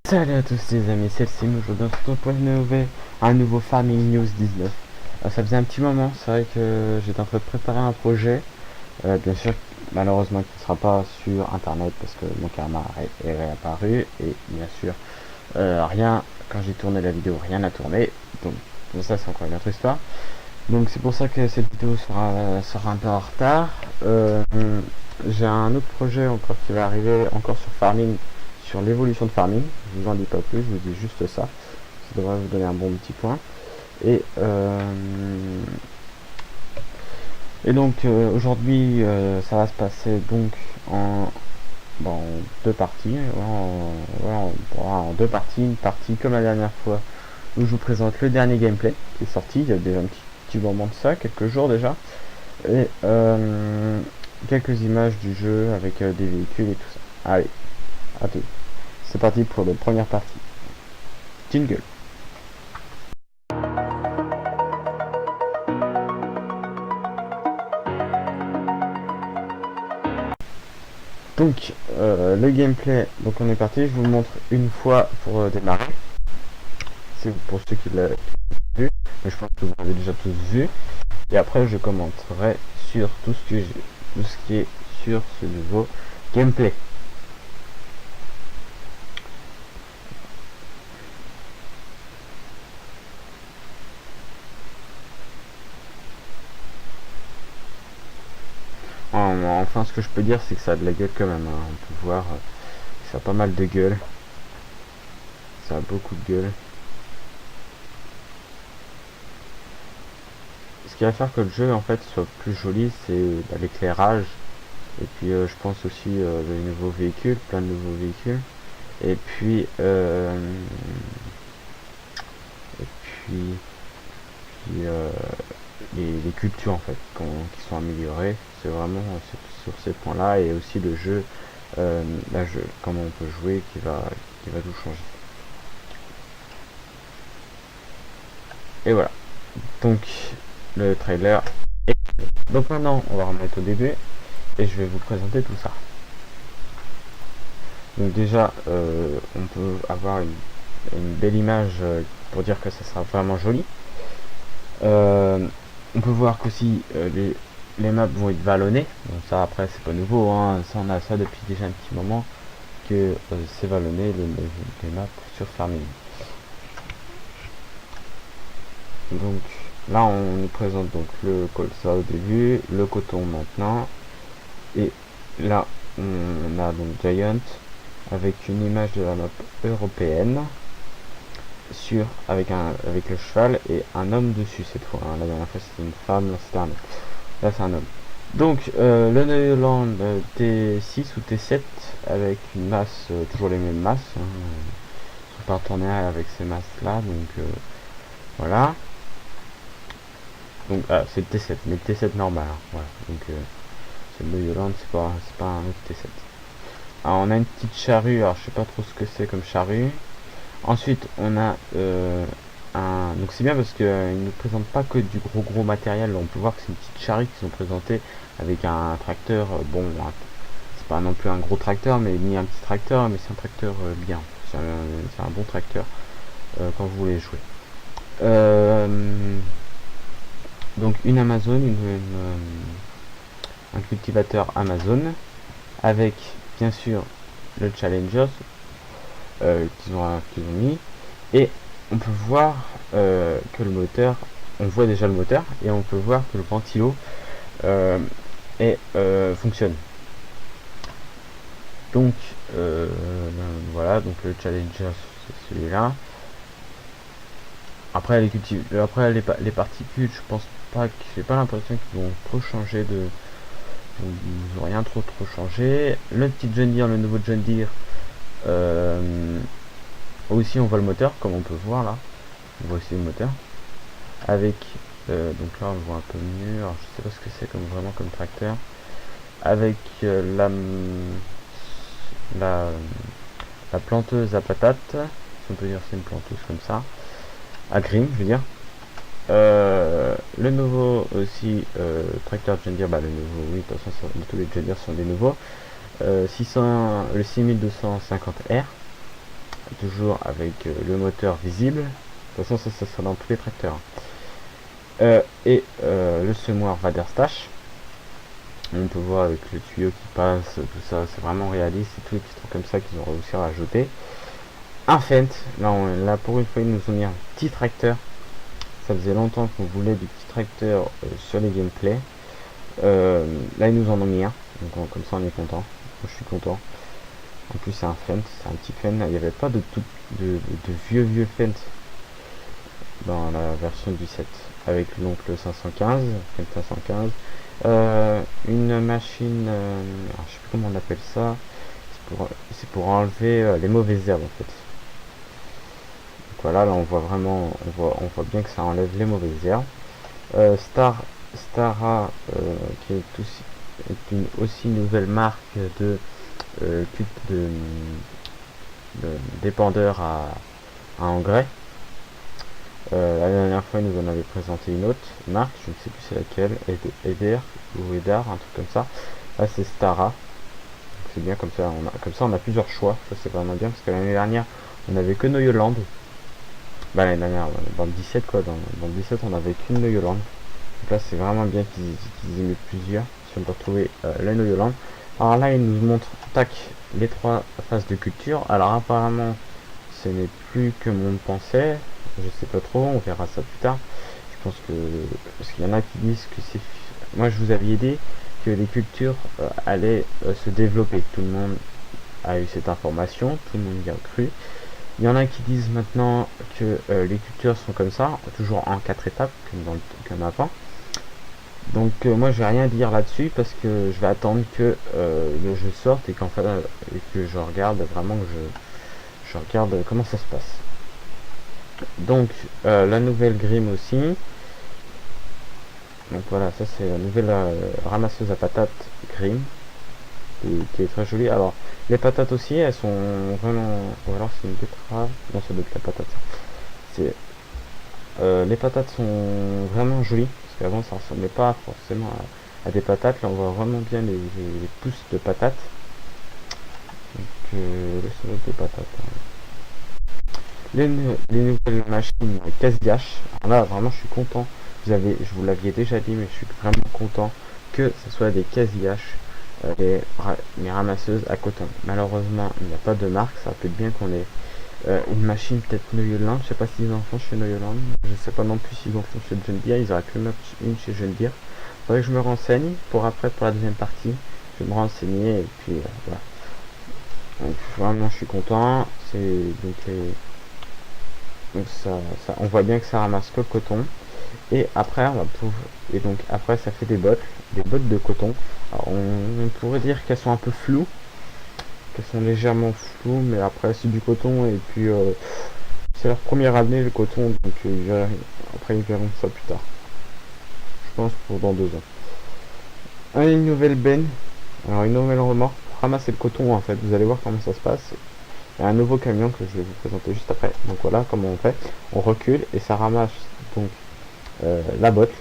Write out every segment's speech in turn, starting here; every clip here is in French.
Salut à tous les amis, c'est le Sim. Aujourd'hui on se retrouve pour un nouveau Farming News 19. Ça faisait un petit moment, c'est vrai que j'étais en train de préparer un projet. Bien sûr, malheureusement qui ne sera pas sur internet parce que mon karma est réapparu. Et bien sûr, rien, quand j'ai tourné la vidéo, rien n'a tourné. Donc ça c'est encore une autre histoire. Donc c'est pour ça que cette vidéo sera un peu en retard. J'ai un autre projet encore qui va arriver encore sur Farming, sur l'évolution de Farming. Je vous en dis pas plus, je vous dis juste ça. Ça devrait vous donner un bon petit point. Et donc aujourd'hui ça va se passer donc en deux parties. En deux parties. Une partie comme la dernière fois où je vous présente le dernier gameplay qui est sorti. Il y a déjà un petit moment de ça, quelques jours déjà. Et quelques images du jeu avec des véhicules et tout ça. Allez, à tout. C'est parti pour la première partie. Jingle. Donc le gameplay, donc on est parti, je vous le montre une fois pour démarrer. C'est pour ceux qui l'ont vu, mais je pense que vous l'avez déjà tous vu. Et après je commenterai sur tout ce qui est sur ce nouveau gameplay. Enfin, ce que je peux dire, c'est que ça a de la gueule quand même, hein. On peut voir, ça a pas mal de gueule. Ça a beaucoup de gueule. Ce qui va faire que le jeu en fait soit plus joli, c'est l'éclairage. Et puis je pense aussi les nouveaux véhicules, plein de nouveaux véhicules. Et puis les cultures en fait qui sont améliorées. C'est vraiment sur ces points là, et aussi le jeu, comment on peut jouer, qui va tout changer. Et voilà, donc le trailer est... Donc maintenant on va remettre au début et je vais vous présenter tout ça. Donc déjà on peut avoir une belle image pour dire que ça sera vraiment joli. On peut voir qu'aussi les maps vont être vallonnées. Donc ça après c'est pas nouveau, hein. Ça on a ça depuis déjà un petit moment, que c'est vallonné les maps sur Farming. Donc là on nous présente donc le colza au début, le coton maintenant, et là on a donc Giant avec une image de la map européenne avec le cheval et un homme dessus cette fois, hein. La dernière fois c'était une femme, là c'était un homme, là c'est un homme. Donc le Neuland T6 ou T7 avec une masse, toujours les mêmes masses, hein, son partenaire avec ces masses là, donc voilà. Donc c'est le T7, mais le T7 normal, hein, voilà. Donc c'est le Neuland, c'est pas un autre T7. Alors on a une petite charrue, alors je sais pas trop ce que c'est comme charrue. Ensuite on a donc c'est bien parce qu'ils ne présentent pas que du gros matériel. On peut voir que c'est une petite charrue qu'ils ont présentée avec un tracteur. Bon, c'est pas non plus un gros tracteur, mais ni un petit tracteur, mais c'est un tracteur bien. C'est un bon tracteur quand vous voulez jouer. Donc une Amazon, un cultivateur Amazon avec bien sûr le Challenger qu'ils ont mis, et on peut voir que le moteur, on voit déjà le moteur, et on peut voir que le ventilo fonctionne. Donc voilà, donc le Challenger c'est celui-là. Après les particules, je pense pas, j'ai pas l'impression qu'ils vont trop changer ils ont rien trop changé. Le petit John Deere, le nouveau John Deere, aussi on voit le moteur, comme on peut voir là, on voit aussi le moteur avec donc là on le voit un peu mieux. Alors je sais pas ce que c'est vraiment comme tracteur, avec la planteuse à patates, si on peut dire, c'est une planteuse comme ça, à green je veux dire. Le nouveau aussi tracteur John Deere, le nouveau, oui, de toute façon tous les John Deere sont des nouveaux. 600, le 6250R, toujours avec le moteur visible. De toute façon ça sera dans tous les tracteurs. Le semoir Vaderstach. On peut voir avec le tuyau qui passe, tout ça, c'est vraiment réaliste, c'est tous les petits trucs comme ça qu'ils ont réussi à rajouter. Un Fendt, là pour une fois ils nous ont mis un petit tracteur. Ça faisait longtemps qu'on voulait du petit tracteur sur les gameplays. Là ils nous en ont mis un, donc comme ça on est content. Moi, je suis content. En plus c'est un Fendt, c'est un petit Fendt. Il n'y avait pas de vieux Fendt dans la version du 7 avec l'oncle 515, Fendt 515. Une machine, je sais plus comment on appelle ça. C'est pour enlever les mauvaises herbes en fait. Donc voilà, là on voit vraiment, on voit bien que ça enlève les mauvaises herbes. Stara, qui est aussi une nouvelle marque de d'épandeur à engrais. La dernière fois, ils nous en avaient présenté une autre marque, je ne sais plus c'est laquelle, Eder ou Edar, un truc comme ça. Là, c'est Stara. C'est bien comme ça, on a plusieurs choix. Ça, c'est vraiment bien parce que l'année dernière, on n'avait que Neuland. L'année dernière, dans le 17, quoi, dans le 17, on n'avait qu'une Neuland. Donc là, c'est vraiment bien qu'ils aient mis plusieurs. Si on peut retrouver la Neuland. Alors là, ils nous montrent, tac, les 3 phases de culture. Alors apparemment, ce n'est plus que mon pensée. Je sais pas trop, on verra ça plus tard. Je pense que parce qu'il y en a qui disent que c'est, moi je vous avais dit que les cultures allaient se développer. Tout le monde a eu cette information, tout le monde y a cru. Il y en a qui disent maintenant que les cultures sont comme ça, toujours en 4 étapes comme avant. Donc moi je vais rien dire là-dessus parce que je vais attendre que le jeu sorte et que je regarde vraiment, que je regarde comment ça se passe. Donc la nouvelle Grimm aussi. Donc voilà, ça c'est la nouvelle ramasseuse à patates Grimm qui est très jolie. Alors les patates aussi, elles sont vraiment, ou alors c'est une betterave, non ça doit être la patate. C'est les patates sont vraiment jolies parce qu'avant ça ressemblait pas forcément à des patates. Là on voit vraiment bien les pousses de patates. Donc ça doit être des patates. Les nouvelles machines Casillac. Alors là vraiment je suis content. Je vous l'aviez déjà dit, mais je suis vraiment content que ce soit des Casillac, les ramasseuses à coton. Malheureusement il n'y a pas de marque. Ça peut être bien qu'on ait une machine peut-être Neuland. Je sais pas s'ils en font chez Neuland. Je sais pas non plus s'ils en font chez John Deere. Ils auraient pu mettre une chez John Deere. Faudrait que je me renseigne pour après, pour la deuxième partie. Je vais me renseigner et puis voilà. Donc vraiment je suis content. C'est donc donc on voit bien que ça ramasse que le coton. Et après après ça fait des bottes de coton. Alors, on pourrait dire qu'elles sont un peu floues, qu'elles sont légèrement floues, mais après c'est du coton et puis c'est leur première année le coton, donc après ils verront ça plus tard. Je pense pour dans 2 ans. Une nouvelle benne, alors une nouvelle remorque pour ramasser le coton en fait. Vous allez voir comment ça se passe. Il y a un nouveau camion que je vais vous présenter juste après. Donc voilà comment on fait. On recule et ça ramasse donc la botte.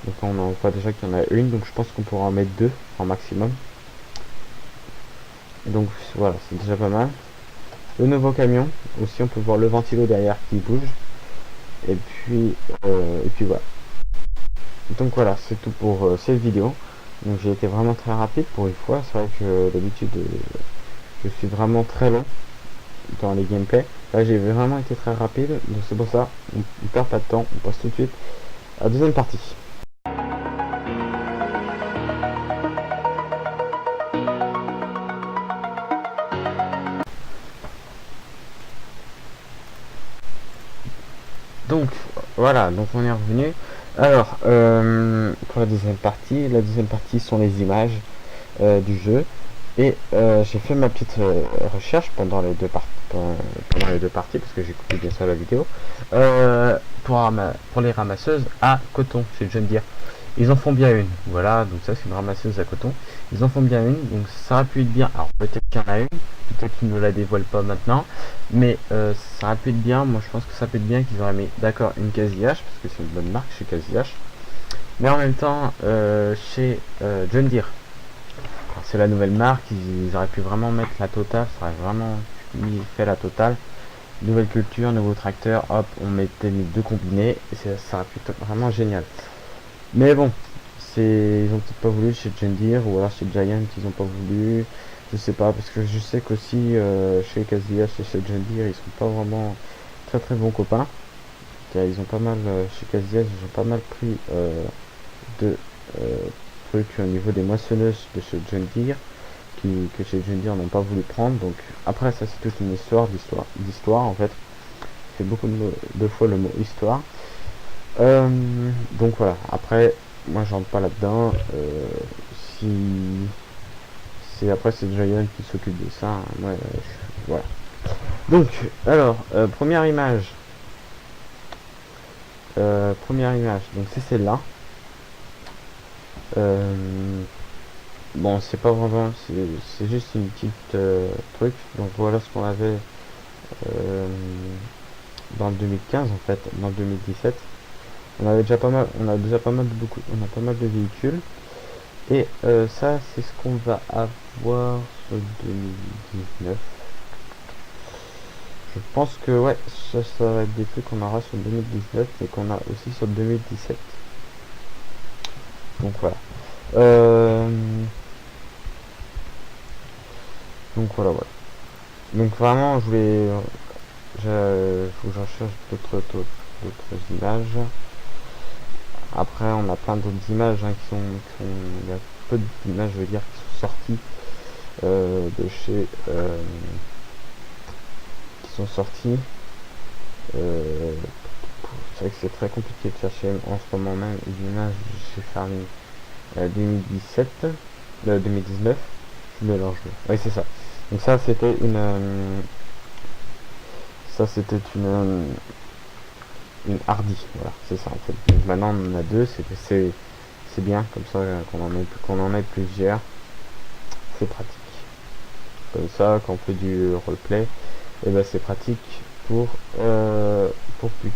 Donc on en voit déjà qu'il y en a une, donc je pense qu'on pourra en mettre 2 en maximum. Donc voilà, c'est déjà pas mal. Le nouveau camion, aussi on peut voir le ventilo derrière qui bouge. Et puis voilà. Donc voilà, c'est tout pour cette vidéo. Donc j'ai été vraiment très rapide pour une fois. C'est vrai que d'habitude je suis vraiment très long dans les gameplays. Là j'ai vraiment été très rapide, donc c'est pour ça on perd pas de temps, on passe tout de suite à la deuxième partie. Donc voilà, donc on est revenu. Alors pour la deuxième partie sont les images du jeu. Et j'ai fait ma petite recherche pendant les deux parties parce que j'ai coupé bien ça la vidéo pour les ramasseuses à coton chez John Deere. Ils en font bien une, voilà, donc ça c'est une ramasseuse à coton. Ils en font bien une, donc ça aurait pu être bien. Alors peut-être qu'il y en a une, peut-être qu'ils ne la dévoilent pas maintenant, mais ça aurait pu être bien. Moi je pense que ça peut être bien qu'ils auraient mis d'accord une Casi-H, parce que c'est une bonne marque chez Casi-H, mais en même temps chez John Deere. C'est la nouvelle marque, ils auraient pu vraiment mettre la totale, ça aurait vraiment fait la totale. Nouvelle culture, nouveau tracteur, hop, on mettait les deux combinés, et ça aurait pu être vraiment génial. Mais bon, ils ont peut-être pas voulu chez John Deere, ou alors chez Giant, ils ont pas voulu, je sais pas, parce que je sais qu'aussi chez Casi-H et chez John Deere, ils sont pas vraiment très très bons copains. Ils ont pas mal, chez Casi-H, ils ont pas mal pris de trucs au niveau des moissonneuses de chez John Deere, que chez John Deere n'ont pas voulu prendre. Donc après ça c'est toute une histoire d'histoire en fait. C'est beaucoup de fois le mot histoire. Donc voilà, après moi j'entre pas là-dedans. Si c'est après c'est Giant qui s'occupe de ça, moi voilà. Donc alors première image, donc c'est celle-là. Bon, c'est pas vraiment, c'est juste une petite truc. Donc voilà ce qu'on avait euh, dans le 2015 en fait, dans le 2017. On avait déjà pas mal, on a déjà pas mal de on a pas mal de véhicules. Et ça, c'est ce qu'on va avoir sur 2019. Je pense que ouais, ça va être des trucs qu'on aura sur 2019 et qu'on a aussi sur 2017. Donc voilà. Donc voilà, voilà. Donc vraiment, faut que j'en cherche d'autres images. Après, on a plein d'autres images il y a peu d'images, je veux dire, qui sont sorties de chez, qui sont sorties. C'est vrai que c'est très compliqué de chercher en ce moment même une image chez Farming 2017, 2019. Je mélange. Oui, c'est ça. Donc ça, c'était une Hardy, voilà, c'est ça en fait. Donc maintenant on en a deux, c'est bien comme ça qu'on en ait plusieurs, c'est pratique. Comme ça, quand on fait du roleplay, et ben c'est pratique pour pour plus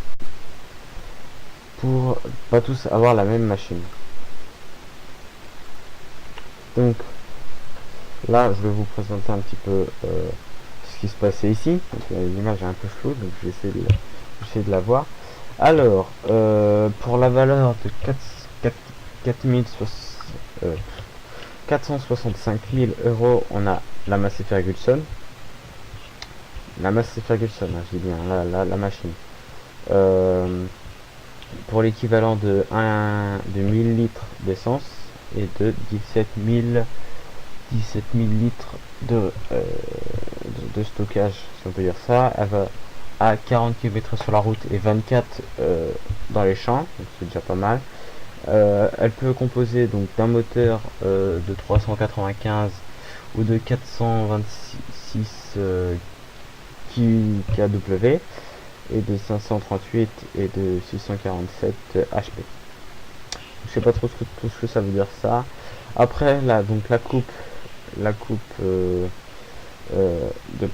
pour pas tous avoir la même machine. Donc là, je vais vous présenter un petit peu ce qui se passait ici. Donc l'image est un peu floue, donc je vais essayer de la voir. Alors, pour la valeur de 465 000 euros, on a la Massey Ferguson. La Massey Ferguson, hein, je dis bien, la machine. Pour l'équivalent de 1000 litres d'essence et de 17 000 litres de stockage, si on peut dire ça. Elle va à 40 km sur la route et 24 dans les champs, donc c'est déjà pas mal. Elle peut composer donc d'un moteur de 395 ou de 426 kW et de 538 et de 647 HP. Je sais pas trop tout ce que ça veut dire ça. Après là, donc la coupe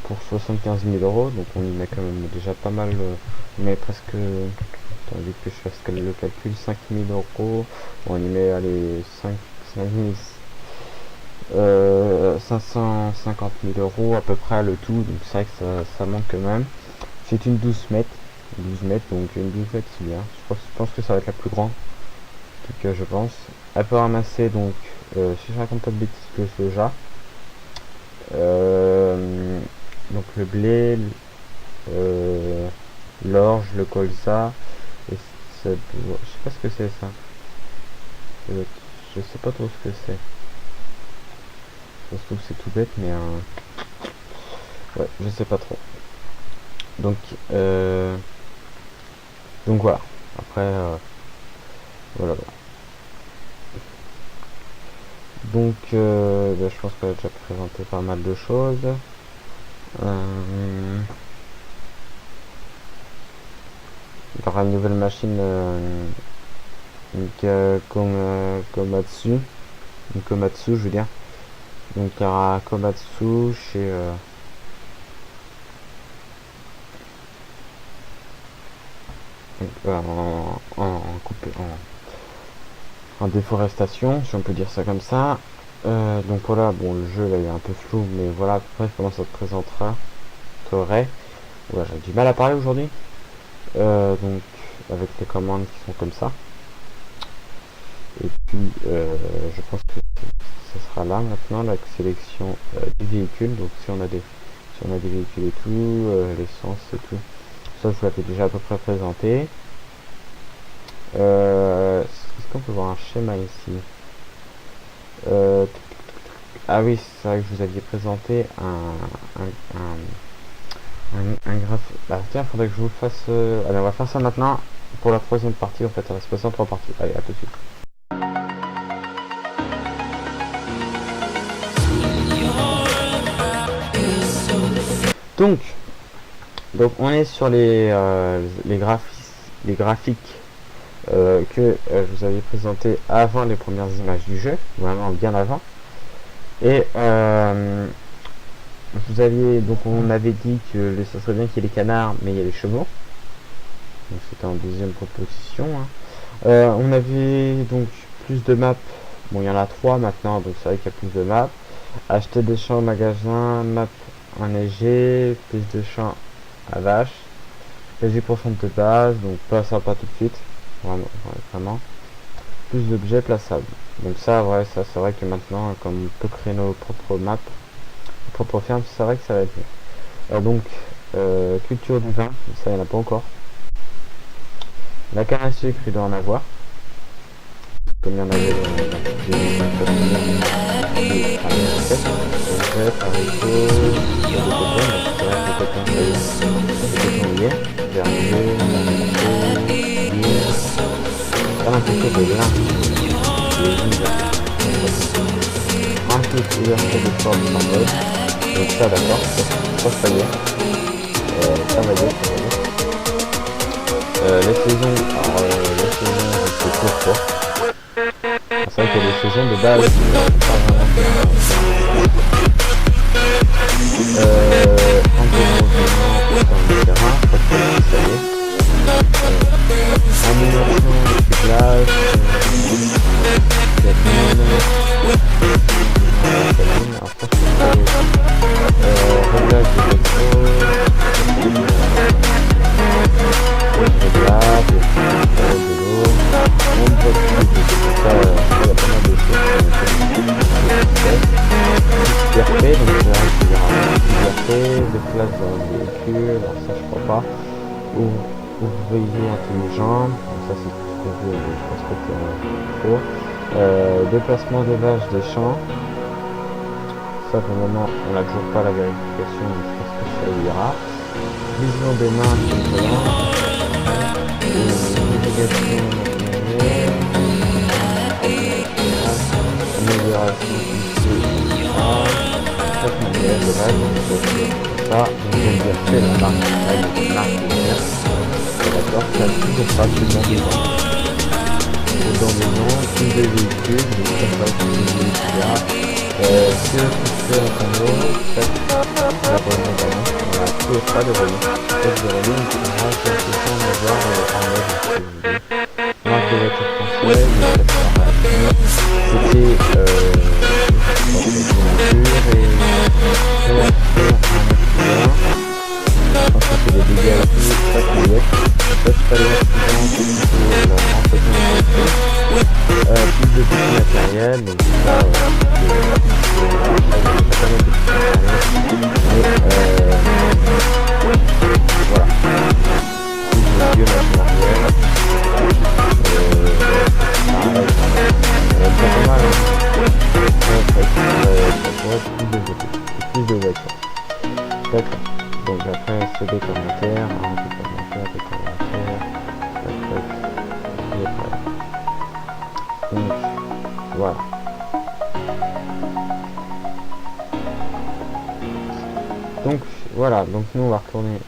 pour 75 000 euros, donc on y met quand même déjà pas mal, on met presque, attendez que je fasse le calcul, 5 000 euros, on y met allez 550 000 euros à peu près le tout, donc c'est vrai que ça manque quand même. C'est une 12 mètres, donc une 12 mètres c'est bien, je pense que ça va être la plus grande, en tout cas je pense. Elle peut ramasser donc, si je raconte pas de bêtises, le soja, donc le blé, l'orge, le colza, et je sais pas ce que c'est ça. Je sais pas trop ce que c'est. Ça se trouve c'est tout bête, mais ouais, je sais pas trop. Donc voilà. Après voilà. Donc bah, je pense qu'elle a déjà présenté pas mal de choses. Il y aura une nouvelle machine Donc Komatsu je veux dire. Donc il y aura Komatsu chez en déforestation, si on peut dire ça comme ça. Donc voilà, bon le jeu là il est un peu flou, mais voilà à peu près comment ça se présentera. Voilà, j'ai du mal à parler aujourd'hui. Donc avec les commandes qui sont comme ça. Et puis je pense que ce sera là maintenant la sélection des véhicules. Donc si on a des véhicules et tout, l'essence et tout. Ça je vous l'avais déjà à peu près présenté. Est-ce qu'on peut voir un schéma ici? Ah oui, c'est vrai que je vous aviez présenté un graphique. Bah tiens, faudrait que je vous le fasse. Allez, on va faire ça maintenant pour la troisième partie. En fait, on va se passer en 3 parties. Allez, à tout de suite. Donc on est sur les graphiques que je vous avais présenté avant les premières images du jeu, vraiment bien avant. Et on avait dit que ça serait bien qu'il y ait les canards, mais il y a les chevaux. Donc c'était en deuxième proposition. Hein. On avait donc plus de maps. Bon, il y en a 3 maintenant, donc c'est vrai qu'il y a plus de maps. Acheter des champs au magasin, map enneigée, plus de champs à vache. 10% de base, donc pas ça pas tout de suite. Vraiment. Plus d'objets plaçables. Donc ça, ouais, ça c'est vrai que maintenant, comme on peut créer nos propres maps, nos propres fermes, c'est vrai que ça va être mieux. Alors donc, culture du vin, ça il n'y en a pas encore. La canne à sucre, il doit en avoir. Comme il y en avait dans ensuite ouverture de porte en mode. Donc ça d'accord, ça y est. Ça va y être. Les saisons, c'est trop fort. C'est vrai que les saisons de base ouvrier intelligent, donc ça c'est tout ce que je pense que c'est pour. Déplacement des vaches des champs, ça pour le moment on n'a toujours pas la vérification, mais je pense que ça ira. Vision des mains, navigation amélioration manuel de vache, ça, donc je vais dire c'est la marque d'accord, ça toujours pas plus dans des gens. Dans des gens, plus de véhicules, donc ça va être plus de véhicules là. Si le système est en haut, peut-être la bonne également, on a toujours pas de volume. Peut-être de volume, on aura quelque chose à voir en mode si vous voulez. Marque de voiture française, c'était ensuite les dégâts et tout, ça c'est les plus de petits matériels, donc ça voilà. Plus de vieux matériels. Pas mal, hein. Plus de voitures. D'accord. Donc après c'est des commentaires, donc voilà. Donc voilà, donc nous on va retourner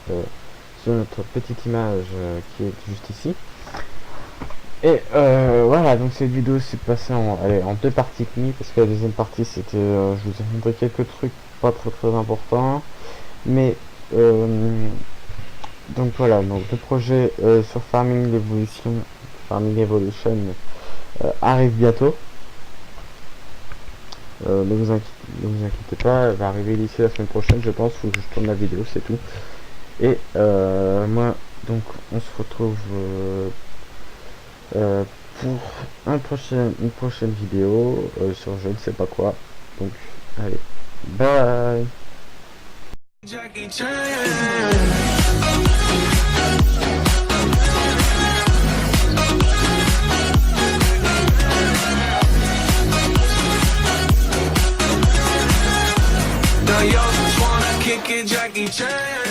sur notre petite image qui est juste ici. Et voilà, donc cette vidéo s'est passée en deux parties et demie, parce que la deuxième partie c'était, je vous ai montré quelques trucs pas très importants, mais donc voilà, donc le projet sur Farming Evolution arrive bientôt. Ne vous inquiétez pas, elle va arriver d'ici la semaine prochaine, je pense. Faut que je tourne la vidéo, c'est tout. Et moi, donc, on se retrouve pour une prochaine vidéo sur je ne sais pas quoi. Donc, allez, bye. Jackie Chan. Now y'all just wanna kick it, Jackie Chan.